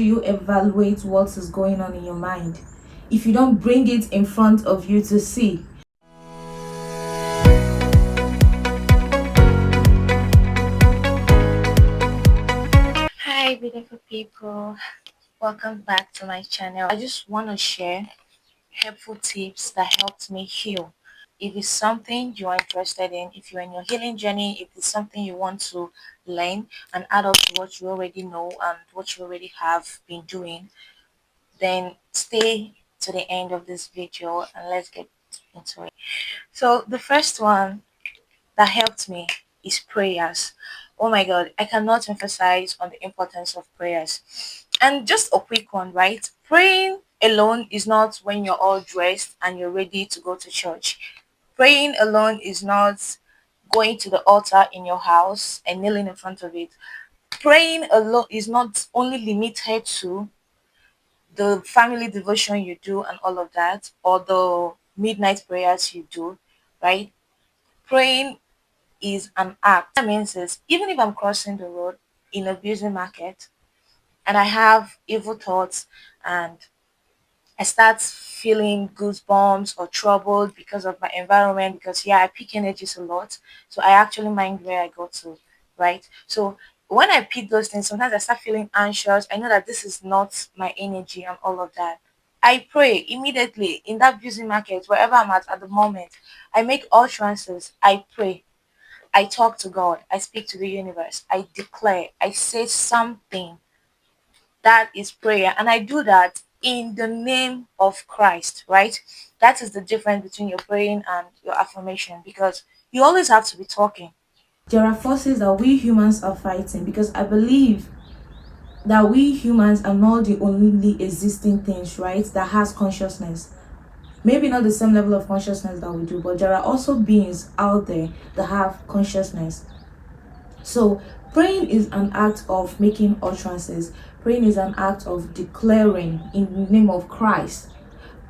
You evaluate what is going on in your mind if you don't bring it in front of you to see. Hi, beautiful people. Welcome back to my channel. I just want to share helpful tips that helped me heal. If it's something you are interested in, if you're in your healing journey, if it's something you want to learn and add up to what you already know and what you already have been doing, then stay to the end of this video and let's get into it. So, the first one that helped me is prayers. Oh my God, I cannot emphasize on the importance of prayers. And just a quick one, right? Praying alone is not when you're all dressed and you're ready to go to church. Praying alone is not going to the altar in your house and kneeling in front of it. Praying alone is not only limited to the family devotion you do and all of that, or the midnight prayers you do, right? Praying is an act. That means is even if I'm crossing the road in a busy market and I have evil thoughts and I start feeling goosebumps or troubled because of my environment, because yeah, I pick energies a lot. So I actually mind where I go to, right? So when I pick those things, sometimes I start feeling anxious. I know that this is not my energy and all of that. I pray immediately in that busy market, wherever I'm at the moment. I make utterances. I pray. I talk to God. I speak to the universe. I declare. I say something. That is prayer. And I do that in the name of Christ, right? That is the difference between your praying and your affirmation, because you always have to be talking. There are forces that we humans are fighting, because I believe that we humans are not the only existing things, right, that has consciousness. Maybe not the same level of consciousness that we do, but there are also beings out there that have consciousness. So praying is an act of making utterances. Praying is an act of declaring in the name of Christ.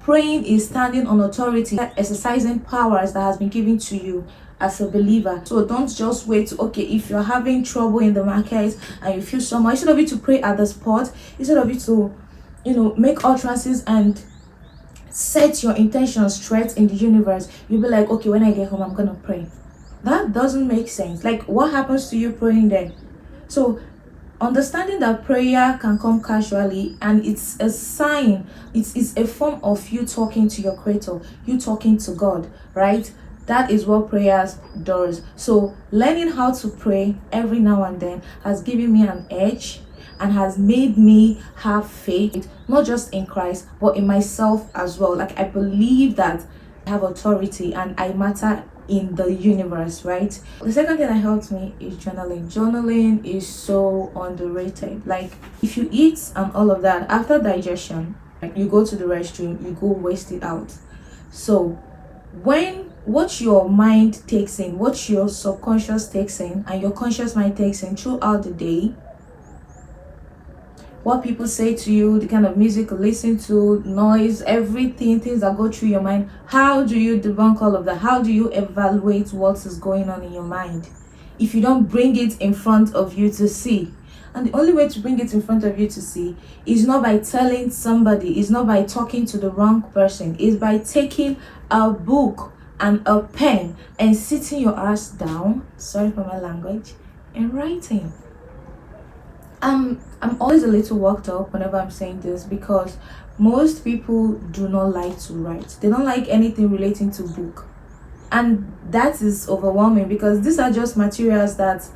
Praying is standing on authority, exercising powers that has been given to you as a believer. So don't just wait. Okay, if you're having trouble in the market and you feel somehow, instead of you to pray at the spot, instead of you to, make utterances and set your intentions straight in the universe, you'll be like, okay, when I get home, I'm gonna pray. That doesn't make sense. Like, what happens to you praying then? So understanding that prayer can come casually, and it's a sign, it's a form of you talking to your creator, you talking to God, right? That is what prayers does. So learning how to pray every now and then has given me an edge and has made me have faith, not just in Christ but in myself as well. Like, I believe that I have authority and I matter in the universe, right? The second thing that helped me is journaling. Journaling is so underrated. Like, if you eat and all of that, after digestion, like, you go to the restroom, you go waste it out. So when what your mind takes in, what your subconscious takes in, and your conscious mind takes in throughout the day, what people say to you, the kind of music you listen to, noise, everything, things that go through your mind, how do you debunk all of that? How do you evaluate what is going on in your mind if you don't bring it in front of you to see? And the only way to bring it in front of you to see is not by telling somebody, is not by talking to the wrong person, is by taking a book and a pen and sitting your ass down, sorry for my language, and writing. I'm always a little worked up whenever I'm saying this, because most people do not like to write. They don't like anything relating to book. And that is overwhelming, because these are just materials that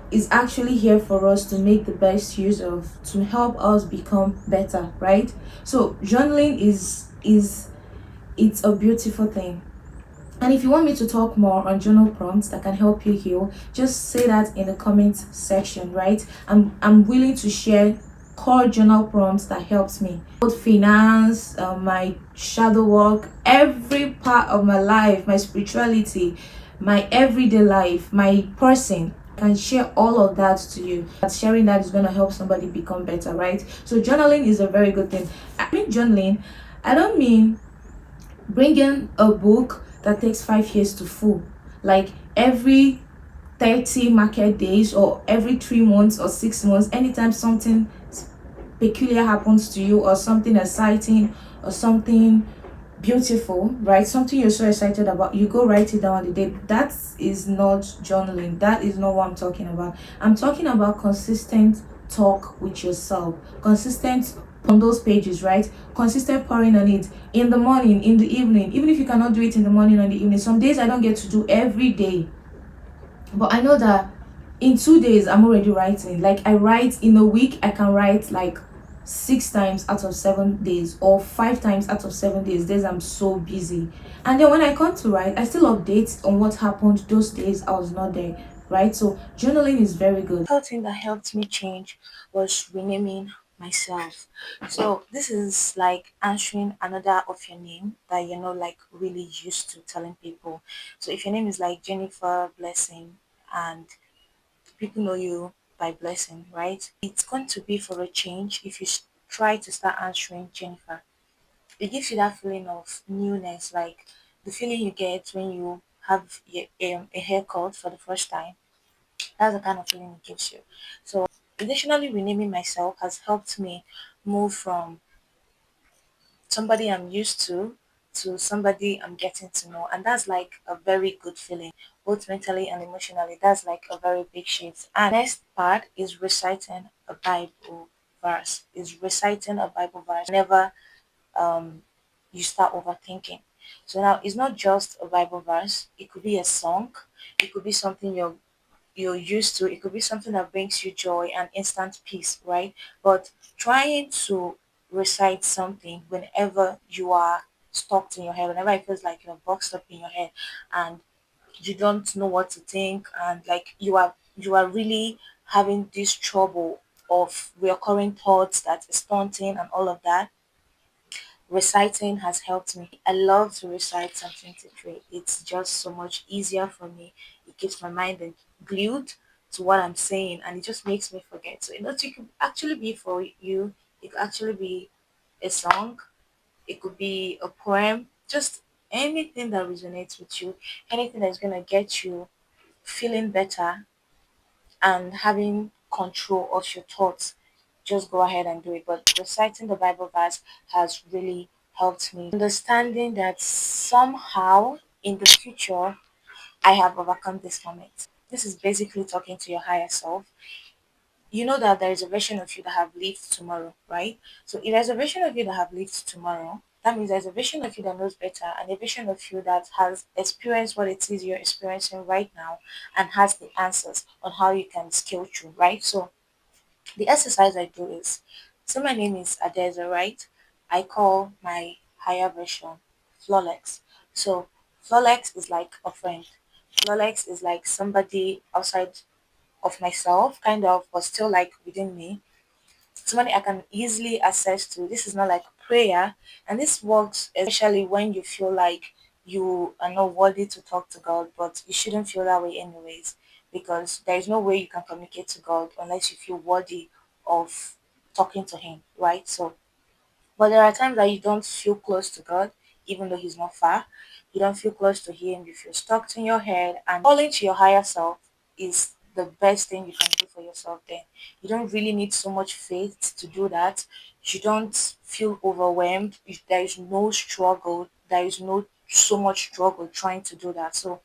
is actually here for us to make the best use of, to help us become better, right? So journaling is it's a beautiful thing. And if you want me to talk more on journal prompts that can help you heal, just say that in the comment section, right? I'm willing to share core journal prompts that helps me. Both finance, my shadow work, every part of my life, my spirituality, my everyday life, my person. I can share all of that to you. But sharing that is going to help somebody become better, right? So journaling is a very good thing. I mean journaling, I don't mean bringing a book that takes 5 years to full, like every 30 market days or every 3 months or 6 months, anytime something peculiar happens to you, or something exciting, or something beautiful, right? Something you're so excited about, you go write it down on the day. That is not journaling. That is not what I'm talking about. I'm talking about consistent talk with yourself, consistent on those pages, right? Consistent pouring on it in the morning, in the evening. Even if you cannot do it in the morning or in the evening, some days I don't get to do every day, but I know that in 2 days I'm already writing. Like, I write in a week, I can write like 6 times out of 7 days, or 5 times out of 7 days. Days I'm so busy. And then when I come to write, I still update on what happened those days I was not there. Right? So journaling is very good. Third thing that helped me change was renaming myself. So this is like answering another of your name that you're not like really used to telling people. So if your name is like Jennifer Blessing and people know you by Blessing, right? It's going to be for a change if you try to start answering Jennifer. It gives you that feeling of newness, like the feeling you get when you have a haircut for the first time. That's the kind of feeling it gives you. So additionally, renaming myself has helped me move from somebody I'm used to somebody I'm getting to know. And that's like a very good feeling, both mentally and emotionally. That's like a very big shift. And next part is reciting a Bible verse. Is reciting a Bible verse whenever um you start overthinking. So now it's not just a Bible verse, it could be a song, it could be something you're used to. It could be something that brings you joy and instant peace, right? But trying to recite something whenever you are stuck in your head, whenever it feels like you're boxed up in your head and you don't know what to think, and like you are really having this trouble of recurring thoughts that is taunting and all of that. Reciting has helped me. I love to recite something to pray. It's just so much easier for me. It keeps my mind glued to what I'm saying, and it just makes me forget. So, it could actually be for you, it could actually be a song, it could be a poem, just anything that resonates with you, anything that's going to get you feeling better and having control of your thoughts, just go ahead and do it. But reciting the Bible verse has really helped me. Understanding that somehow in the future I have overcome this moment. This is basically talking to your higher self. You know that there is a version of you that have lived tomorrow, right? So if there's a version of you that have lived tomorrow, that means there's a version of you that knows better and a version of you that has experienced what it is you're experiencing right now and has the answers on how you can scale through, right? So the exercise I do is, so my name is Adeza, right? I call my higher version Flolex. So Flolex is like a friend. Flolex is like somebody outside of myself, kind of, but still like within me. Somebody I can easily access to. This is not like prayer, and this works especially when you feel like you are not worthy to talk to God, but you shouldn't feel that way anyways, because there is no way you can communicate to God unless you feel worthy of talking to Him, right? So but there are times that you don't feel close to God, even though He's not far. You don't feel close to Him. You feel stuck in your head. And calling to your higher self is the best thing you can do for yourself then. You don't really need so much faith to do that. You don't feel overwhelmed. There is no struggle. There is no so much struggle trying to do that. So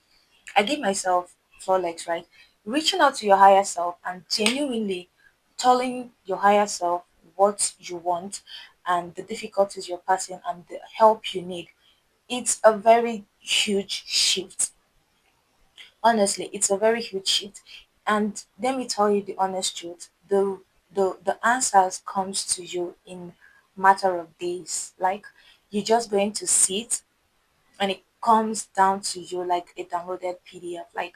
I give myself 4 legs, right? Reaching out to your higher self and genuinely telling your higher self what you want and the difficulties you're passing and the help you need. It's a very huge shift. Honestly, it's a very huge shift. And let me tell you the honest truth. The answers comes to you in matter of days. Like you're just going to sit and it comes down to you like a downloaded PDF. Like,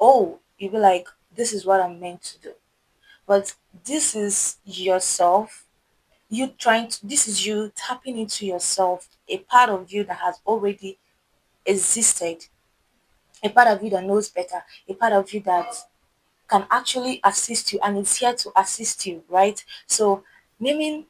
oh, you be like, this is what I'm meant to do. But this is yourself. This is you tapping into yourself, a part of you that has already existed, a part of you that knows better, a part of you that can actually assist you and is here to assist you, right? So naming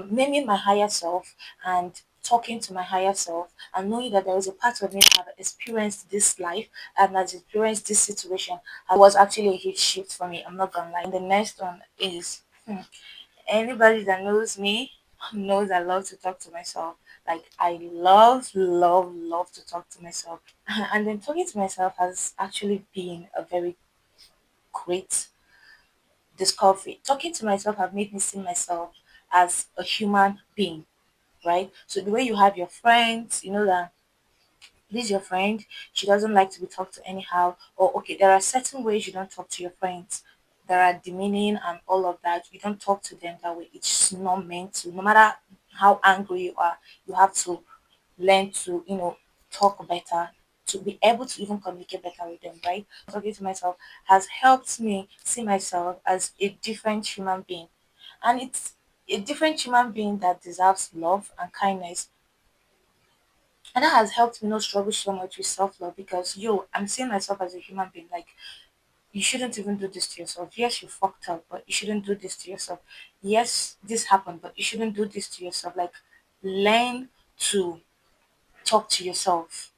naming my higher self and talking to my higher self and knowing that there is a part of me that have experienced this life and has experienced this situation was actually a huge shift for me. I'm not gonna lie. And the next one is Anybody that knows me knows I love to talk to myself. Like I love, love, love to talk to myself. And then talking to myself has actually been a very great discovery. Talking to myself have made me see myself as a human being, right? So the way you have your friends, you know that this is your friend, she doesn't like to be talked to anyhow, or okay, there are certain ways you don't talk to your friends that are demeaning and all of that. You don't talk to them that way. It's not meant to. No matter how angry you are, you have to learn to, talk better, to be able to even communicate better with them, right? Talking to myself has helped me see myself as a different human being. And it's a different human being that deserves love and kindness. And that has helped me not struggle so much with self love because I'm seeing myself as a human being. Like you shouldn't even do this to yourself. Yes, you fucked up, but you shouldn't do this to yourself. Yes, this happened, but you shouldn't do this to yourself. Like learn to talk to yourself,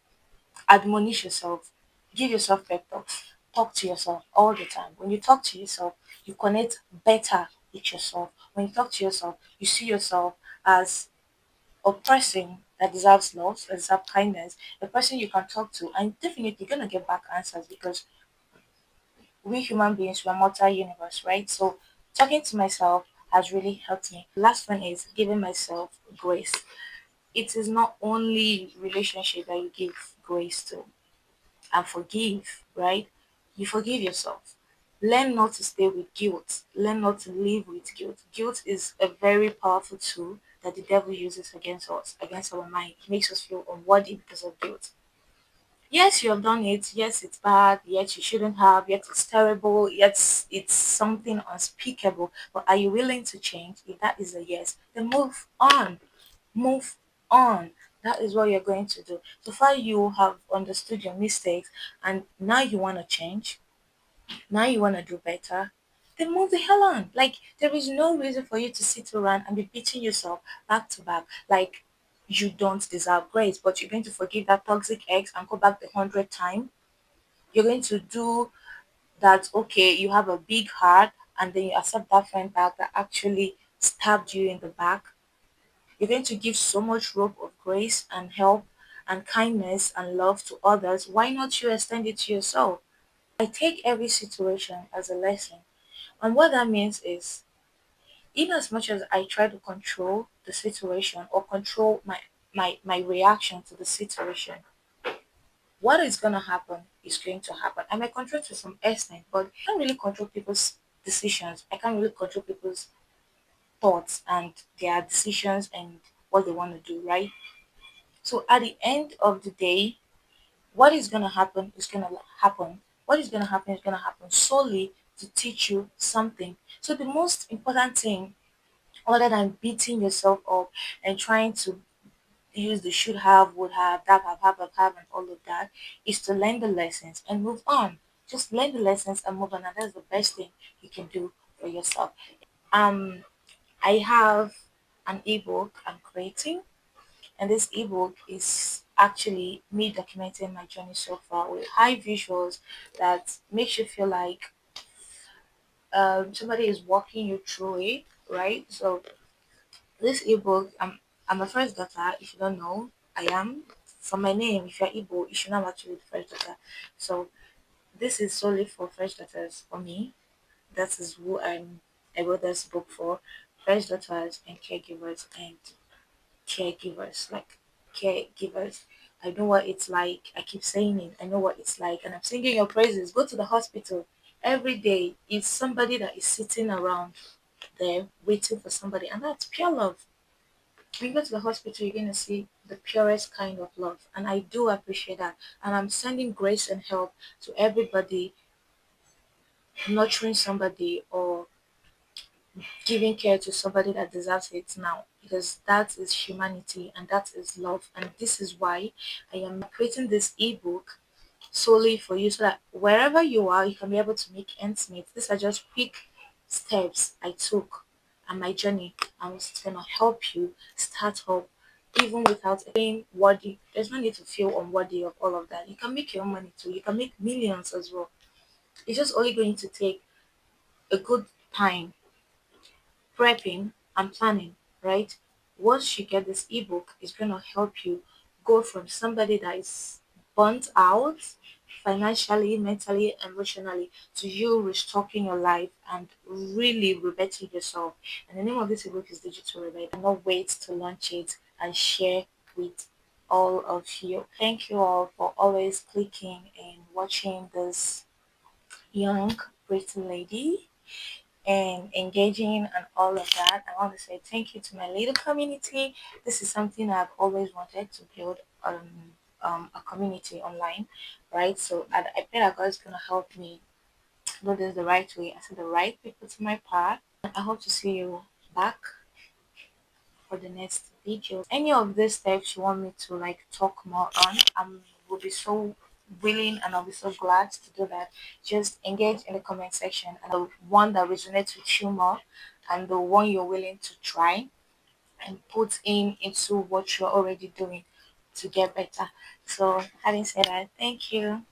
admonish yourself, give yourself pep talks, talk to yourself all the time. When you talk to yourself, you connect better with yourself. When you talk to yourself, you see yourself as a person that deserves love, that deserves kindness, a person you can talk to, and definitely you're gonna get back answers because we human beings we're multi-universe, right? So talking to myself has really helped me. Last one is giving myself grace. It is not only relationship that you give grace to and forgive, right? You forgive yourself. Learn not to stay with guilt. Learn not to live with guilt. Guilt is a very powerful tool that the devil uses against us, against our mind. It makes us feel unworthy because of guilt. Yes, you have done it. Yes, it's bad. Yes, you shouldn't have. Yes, it's terrible. Yes, it's something unspeakable. But are you willing to change? If that is a yes, then move on. Move on. That is what you're going to do. So far, you have understood your mistakes and now you want to change. Now you want to do better. Then move the hell on. Like, there is no reason for you to sit around and be beating yourself back to back. Like, you don't deserve grace, but you're going to forgive that toxic ex and go back the 100th time. You're going to do that, okay, you have a big heart and then you accept that friend back that actually stabbed you in the back. You're going to give so much rope of grace and help and kindness and love to others. Why not you extend it to yourself? I take every situation as a lesson. And what that means is, in as much as I try to control the situation or control my reaction to the situation, what is going to happen is going to happen. I might control to some extent, but I can't really control people's decisions. I can't really control people's thoughts and their decisions and what they want to do, right? So at the end of the day, what is going to happen is going to happen. What is going to happen is going to happen solely to teach you something. So the most important thing, other than beating yourself up and trying to use the should have, would have, and all of that, is to learn the lessons and move on. Just learn the lessons and move on, and that's the best thing you can do for yourself. Um, I have an ebook I'm creating, and this ebook is actually me documenting my journey so far with high visuals that makes you feel like somebody is walking you through it, right? So this ebook, I'm a first daughter. If you don't know, I am. From my name, if you're Igbo, you should know I'm actually the first daughter. So this is solely for first daughters for me. That is who I wrote this book for. First daughters and caregivers, like caregivers. I know what it's like. I keep saying it. I know what it's like, and I'm singing your praises. Go to the hospital every day. It's somebody that is sitting around there waiting for somebody, and that's pure love. When you go to the hospital, you're going to see the purest kind of love. And I do appreciate that. And I'm sending grace and help to everybody nurturing somebody or giving care to somebody that deserves it now. Because that is humanity and that is love. And this is why I am creating this ebook solely for you so that wherever you are, you can be able to make ends meet. These are just quick steps I took on my journey and it's gonna help you start up even without being worthy. There's no need to feel unworthy of all of that. You can make your own money too. You can make millions as well. It's just only going to take a good time prepping and planning, right? Once you get this ebook, it's going to help you go from somebody that is burnt out financially, mentally, emotionally to you restocking your life and really rebetting yourself. And the name of this ebook is Digital Rebel. I cannot wait to launch it and share with all of you. Thank you all for always clicking and watching this young pretty lady and engaging and all of that. I want to say thank you to my little community. This is something I've always wanted to build a community online, right? So I pray that God is going to help me do this the right way and send the right people to my path. I hope to see you back for the next video. Any of these steps you want me to like talk more on, will be so willing and I'll be so glad to do that. Just engage in the comment section and the one that resonates with you more and the one you're willing to try and put in into what you're already doing to get better. So having said that, thank you.